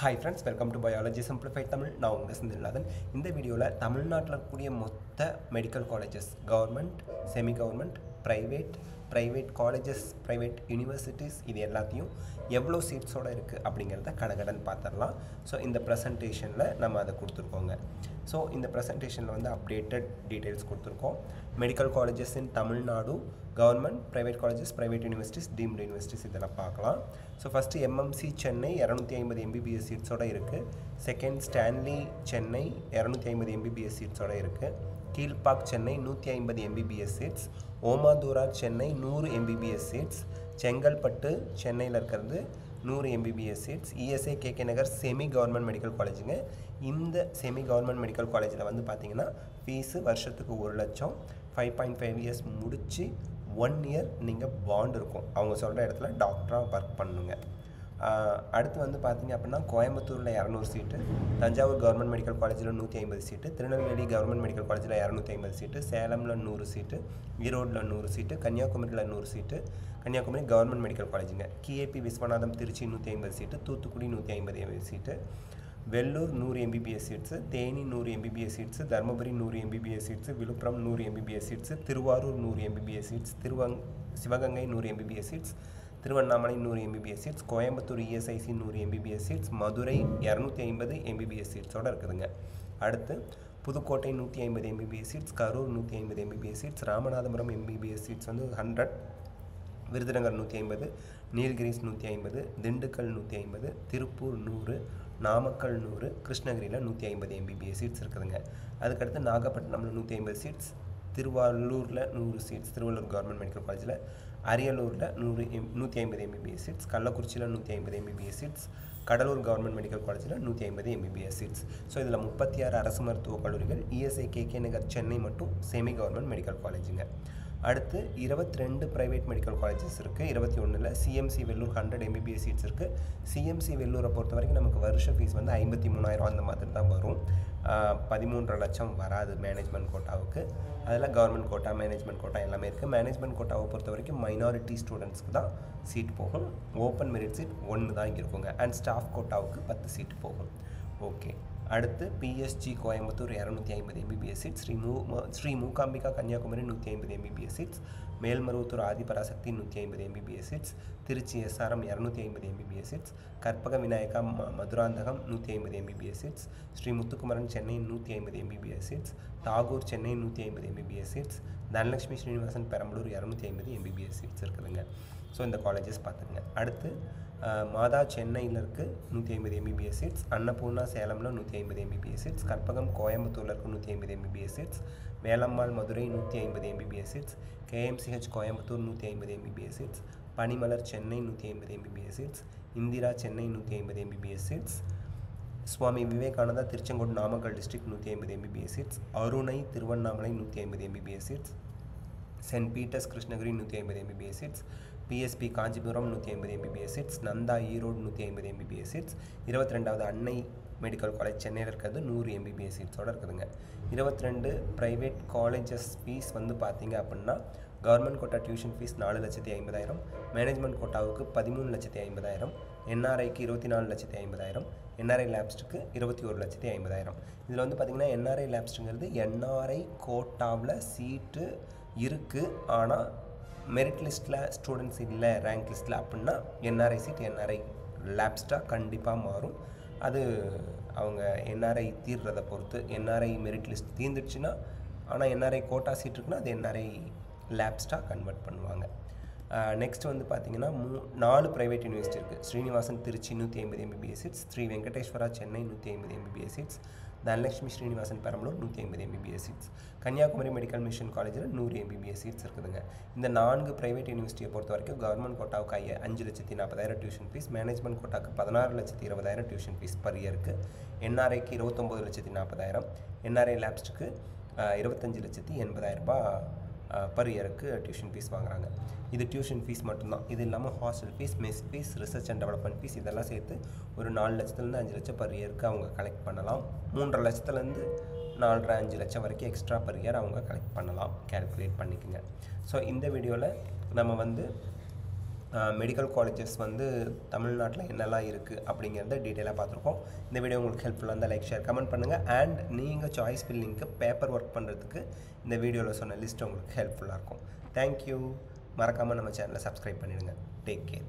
Hi friends, welcome to Biology Simplified Tamil. நான் உங்கள் செந்தில்நாதன். இந்த வீடியோவில் தமிழ்நாட்டில் இருக்கக்கூடிய மொத்த medical colleges, government, semi government, private colleges, private universities இது எல்லாத்தையும் எவ்வளோ சீட்ஸோடு இருக்குது அப்படிங்கிறத கடகடன் பார்த்துடலாம். ஸோ இந்த ப்ரெசன்டேஷனில் நம்ம அதை கொடுத்துருக்கோங்க. ஸோ இந்த ப்ரெசன்டேஷனில் வந்து அப்டேட்டட் டீட்டெயில்ஸ் கொடுத்துருக்கோம். Medical colleges in Tamil Nadu, government, private colleges, private universities, deemed universities இதெல்லாம் பார்க்கலாம். So first MMC Chennai 250 MBBS சீட்ஸோடு இருக்குது. செகண்ட் ஸ்டான்லி சென்னை 250 MBBS சீட்ஸோடு இருக்குது. Kilpauk Chennai 150 MBBS seats. Omandurar Chennai 100 MBBS seats. Chengalpattu சென்னையில் இருக்கிறது 100 MBBS seats. ESI KK Nagar semi government medical காலேஜுங்க. இந்த செமி கவர்மெண்ட் மெடிக்கல் காலேஜில் வந்து பார்த்திங்கன்னா ஃபீஸு வருஷத்துக்கு 1 லட்சம். 5.5 இயர்ஸ் முடித்து 1 இயர் நீங்கள் பாண்ட் இருக்கும். அவங்க சொல்கிற இடத்துல டாக்டராக ஒர்க் பண்ணுங்க. அடுத்து வந்து பார்த்திங்க அப்படின்னா கோயம்புத்தூரில் 200 சீட்டு, தஞ்சாவூர் கவர்மெண்ட் மெடிக்கல் காலேஜில் 150 சீட்டு, திருநெல்வேலி கவர்மெண்ட் மெடிக்கல் காலேஜில் 250 சீட்டு, சேலமில் 100 சீட்டு, ஈரோடில் 100 சீட்டு, கன்னியாகுமரியில் 100 சீட்டு, கன்னியாகுமரி கவர்மெண்ட் மெடிக்கல் காலேஜுங்க. KAP Viswanatham Trichy 150 seat, Thoothukudi 150 seat, Vellore 100 MBBS seats, Theni 100 MBBS seats, Dharmapuri 100 MBBS seats, Villupuram 100 MBBS seats, Thiruvarur 100 MBBS seats, Sivaganga 100 MBBS seats, Tiruvannamalai 100 MBBS seats, Coimbatore ESIC 100 MBBS seats, Madurai 250 MBBS சீட்ஸோடு இருக்குதுங்க. அடுத்து Pudukkottai 150 MBBS seats, Karur 150 MBBS seats, Ramanathapuram MBBS seats வந்து 100, விருதுநகர் 150, நீலகிரிஸ் 150, திண்டுக்கல் 150, திருப்பூர் 100, நாமக்கல் 100, கிருஷ்ணகிரியில் 150 MBBS seats இருக்குதுங்க. அதுக்கடுத்து நாகப்பட்டினமில் 150 seeds, திருவாரூரில் 100 seeds Tiruvallur government medical காலேஜில், அரியலூரில் 150 MBBS சீட்ஸ், கள்ளக்குறிச்சியில் 150 MBBS seats, Cuddalore government medical காலேஜில் 150 MBBS சீட்ஸ். ஸோ இதில் 36 அரசு மருத்துவக் கல்லூரிகள், இஎஸ்ஐ கேகே நகர் சென்னை மட்டும் செமி கவர்மெண்ட் மெடிக்கல் காலேஜுங்க. அடுத்து 22 ப்ரைவேட் மெடிக்கல் காலேஜஸ் இருக்குது. 21ல் சிஎம்சி வெள்ளூர் 100 MBBS சீட்ஸ் இருக்குது. சிஎம்சி வெள்ளூரை பொறுத்த வரைக்கும் நமக்கு வருஷ ஃபீஸ் வந்து 53,000 அந்த மாதிரி தான் வரும். 13.5 லட்சம் வராது மேனேஜ்மெண்ட் கோட்டாவுக்கு. அதில் கவர்மெண்ட் கோட்டா, மேனேஜ்மெண்ட் கோட்டா எல்லாமே இருக்குது. மேனேஜ்மெண்ட் கோட்டாவை பொறுத்த வரைக்கும் மைனாரிட்டி ஸ்டூடெண்ட்ஸ்க்கு தான் சீட் போகும். ஓப்பன் மெரிட் சீட் 1 தான் இங்கே இருக்குங்க. அண்ட் ஸ்டாஃப் கோட்டாவுக்கு 10 சீட் போகும். ஓகே. அடுத்து PSG Coimbatore 250 MBBS seats, Sri Mookambika Kanyakumari 150 MBBS seats, Melmaruvathur Adhiparasakthi 150 MBBS seats, Trichy SRM 250 MBBS seats, Karpaga Vinayaga Madurantakam 150 MBBS seats, Sri Muthukumaran Chennai 150 MBBS seats, Tagore Chennai 150 MBBS seats, Dhanalakshmi Srinivasan Perambalur 250 MBBS seats இருக்குதுங்க. ஸோ இந்த காலேஜஸ் பார்த்துங்க. அடுத்து மாதா சென்னையில் இருக்குது 150 MBBS seats, Annapoorana சேலமில் 150 MBBS seats, Karpagam கோயம்புத்தூரில் இருக்குது 150 MBBS seats, Velammal Madurai 150 MBBS seats, KMCH Coimbatore 150 MBBS seats, Panimalar Chennai 150 MBBS seats, Indira Chennai 150 MBBS seats, Swami Vivekananda Tiruchengode Namakkal district 150 MBBS seats, Arunai Tiruvannamalai 150 MBBS seats, Saint Peter's Krishnagiri 150 MBBS seats, PSP Kanchipuram 150 MBBS seats, Nandha Erode 150 MBBS seats, 22வது Annai medical college சென்னையில் இருக்கிறது 100 MBBS சீட்ஸோடு இருக்குதுங்க. 22 private colleges fees வந்து பார்த்திங்க அப்படின்னா government quota tuition fees 4,50,000, management கோட்டாவுக்கு 13,50,000, என்ஆர்ஐக்கு 24,50,000, என்ஆர்ஐ லேப்ஸ்டுக்கு 21,50,000. இதில் வந்து பார்த்திங்கன்னா என்ஆர்ஐ லேப்ஸ்டுங்கிறது என்ஆர்ஐ கோட்டாவில் சீட்டு இருக்குது, ஆனால் மெரிட் லிஸ்ட்டில் ஸ்டூடெண்ட்ஸ் இல்லை, ரேங்க் லிஸ்ட்டில் அப்படின்னா என்ஆர்ஐ சீட் என்ஆர்ஐ லேப்ஸ்டாக கண்டிப்பாக மாறும். அது அவங்க என்ஆர்ஐ தீர்றதை பொறுத்து. என்ஆர்ஐ மெரிட் லிஸ்ட் தீர்ந்துடுச்சுன்னா, ஆனால் என்ஆர்ஐ கோட்டா சீட் இருக்குன்னா அது என்ஆர்ஐ லேப்ஸ்டாக கன்வெர்ட் பண்ணுவாங்க. நெக்ஸ்ட் வந்து பார்த்திங்கன்னா 4 ப்ரைவேட் யூனிவர்சிட்டி இருக்குது. Srinivasan Tiruchi 150 MBBS seats, Sri Venkateswara Chennai 150 MBBS seats, Dhanalakshmi Srinivasan Perambalur 150 MBBS seats, Kanyakumari medical mission காலேஜில் 100 MBBS சீட்ஸ் இருக்குதுங்க. இந்த 4 ப்ரைவேட் யூனிவர்சிட்டியை பொறுத்த வரைக்கும் கவர்மெண்ட் கோட்டாவுக்கு 5,40,000 டியூஷன் ஃபீஸ், மேனேஜ்மெண்ட் கோட்டாவுக்கு 16,20,000 டியூஷன் ஃபீஸ் பர் இயருக்கு, என்ஆர்ஐக்கு 29,40,000, என்ஆர்ஐ லேப்ஸ்டுக்கு 25,80,000 பர் இயருக்கு டியூஷன் ஃபீஸ் வாங்குறாங்க. இது டியூஷன் ஃபீஸ் மட்டும்தான். இது இல்லாமல் hostel fees, mess fees, research and development fees இதெல்லாம் சேர்த்து ஒரு 4 லட்சத்துலேருந்து 5 லட்சம் பர் இயருக்கு அவங்க கலெக்ட் பண்ணலாம். 3.5 லட்சத்துலேருந்து 4.5 லட்சம் வரைக்கும் எக்ஸ்ட்ரா பர் இயர் அவங்க கலெக்ட் பண்ணலாம். கேல்குலேட் பண்ணிக்கோங்க. ஸோ இந்த வீடியோவில் நம்ம வந்து மெடிக்கல் காலேஜஸ் வந்து தமிழ்நாட்டில் என்னெல்லாம் இருக்குது அப்படிங்கிறத டீட்டெயிலாக பார்த்துருக்கோம். இந்த வீடியோ உங்களுக்கு ஹெல்ப்ஃபுல்லாக இருந்தால் லைக் ஷேர் கமெண்ட் பண்ணுங்கள். அண்ட் நீங்கள் சாய்ஸ் ஃபில்லிங்க்கு பேப்பர் ஒர்க் பண்ணுறதுக்கு இந்த வீடியோவில் சொன்ன லிஸ்ட் உங்களுக்கு ஹெல்ப்ஃபுல்லாக இருக்கும். தேங்க்யூ. மறக்காமல் நம்ம சேனலை சப்ஸ்கிரைப் பண்ணிடுங்க. Take care.